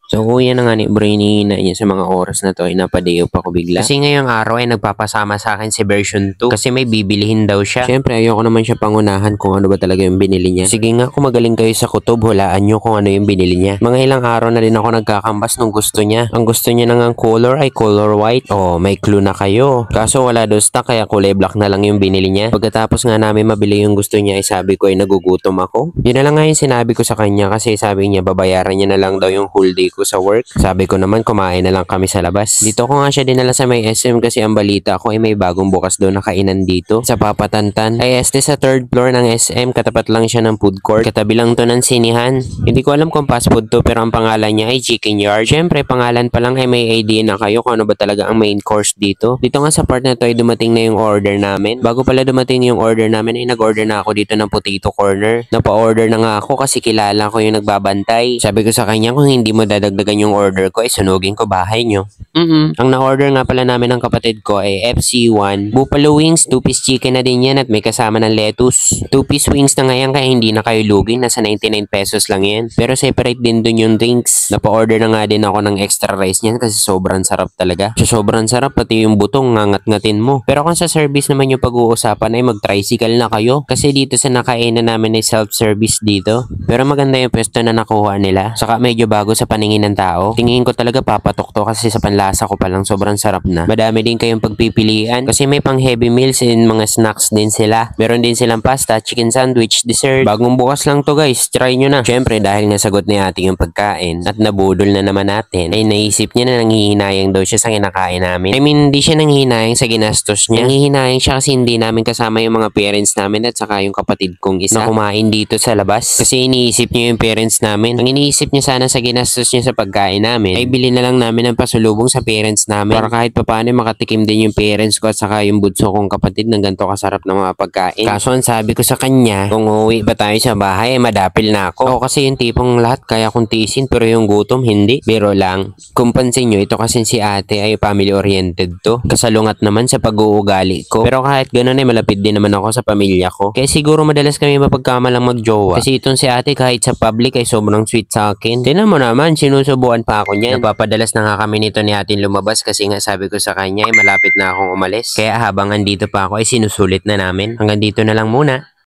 So kuya na nga ni bro, hinihina niya sa mga oras na to ay napadeo pa ko bigla. Kasi ngayong araw ay nagpapasama sa akin si version 2 kasi may bibilihin daw siya. Siyempre ayoko naman siya pangunahan kung ano ba talaga yung binili niya. Sige nga, kung magaling kayo sa kutob, hulaan nyo kung ano yung binili niya. Mga ilang araw na din ako nagkakambas nung gusto niya. Ang gusto niya nang color ay color white. Oh, may clue na kayo. Kaso wala daw stock kaya kulay black na lang yung binili niya. Pagkatapos nga namin mabili yung gusto niya ay sabi ko ay nagugutom ako. Yun na lang nga yung sinabi ko sa kanya kasi sabi niya babayaran niya na lang daw yung whole day ko sa work. Sabi ko naman kumain na lang kami sa labas. Dito ko nga siya dinala sa may SM kasi ang balita ko ay may bagong bukas daw na kainan dito sa Papatantan. Ay este sa third floor ng SM, katapat lang siya ng food court. Katabi lang to ng sinihan. Hindi ko alam kung fast food to pero ang pangalan niya ay Chicken Yard. Siyempre pangalan pa lang ay may idea na kayo kung ano ba talaga ang main course dito. Dito nga sa part na to ay dumating na yung order namin. Bago pala dumating yung order namin ay nag-order na ako dito ng potato corner. Napa-order na nga ako kasi kilala ko yung nagbabantay. Sabi ko sa kanya kung hindi mo dadagdagan yung order ko ay sunugin ko bahay nyo. Ang na-order nga pala namin ng kapatid ko ay FC1 Buffalo Wings, 2-piece chicken na din yan at may kasama ng lettuce. 2-piece wings na ngayon kaya hindi na kayo lugin, nasa 99 pesos lang yan. Pero separate din dun yung drinks. Napa-order na nga din ako ng extra rice niyan kasi sobrang sarap talaga. So sobrang sarap pati yung butong ngangat-ngatin mo. Pero kung sa service naman yung pag-uusapan ay mag-tricycle na kayo kasi dito sa nakainan namin ay self-service dito. Pero maganda yung pwesto na nakuha nila. Saka medyo bago sa paningin ng tao. Tingin ko talaga papatok to kasi sa panlasa ko palang sobrang sarap na. Madami din kayong pagpipilian kasi may pang heavy meals and mga snacks din sila. Meron din silang pasta, chicken sandwich, dessert. Bagong bukas lang to guys, try nyo na. Syempre dahil nasagot ni ate yung pagkain at nabudol na naman natin ay naisip niya na nanghihinayang daw siya sa kinakain namin. I mean hindi siya nanghihinayang sa ginastos niya. Nanghihinayang siya kasi hindi namin kasama yung mga parents namin at saka yung kapatid kong isa na kumain dito sa labas. Kasi iniisip niya yung parents namin. Ang iniisip niya sana sa ginastos niya sa pagkain namin ay bili na lang namin ng pasulubong sa parents namin para kahit papaano makatikim din yung parents ko at saka yung bunso kong kapatid ng ganito kasarap ng mga pagkain. Kaso ang sabi ko sa kanya, kung uuwi ba tayo sa bahay ay madapil na ako. Ako kasi yung tipong lahat kaya kong tiisin pero yung gutom hindi. Biro lang. Kung pansin nyo, ito kasi si ate ay family oriented to. Kasalungat naman sa pag-uugali ko. Pero kahit ganun ay malapit din naman ako sa pamilya ko. Kaya siguro madalas kami mapagkamalang magjowa. Kasi itong si ate kahit sa public ay sobrang sweet sa akin. Tingnan mo naman, sinusubuan pa ako niyan. Napapadalas na nga kami nito ni atin lumabas kasi nga sabi ko sa kanya ay malapit na akong umalis. Kaya habang andito pa ako ay sinusulit na namin. Hanggang dito na lang muna.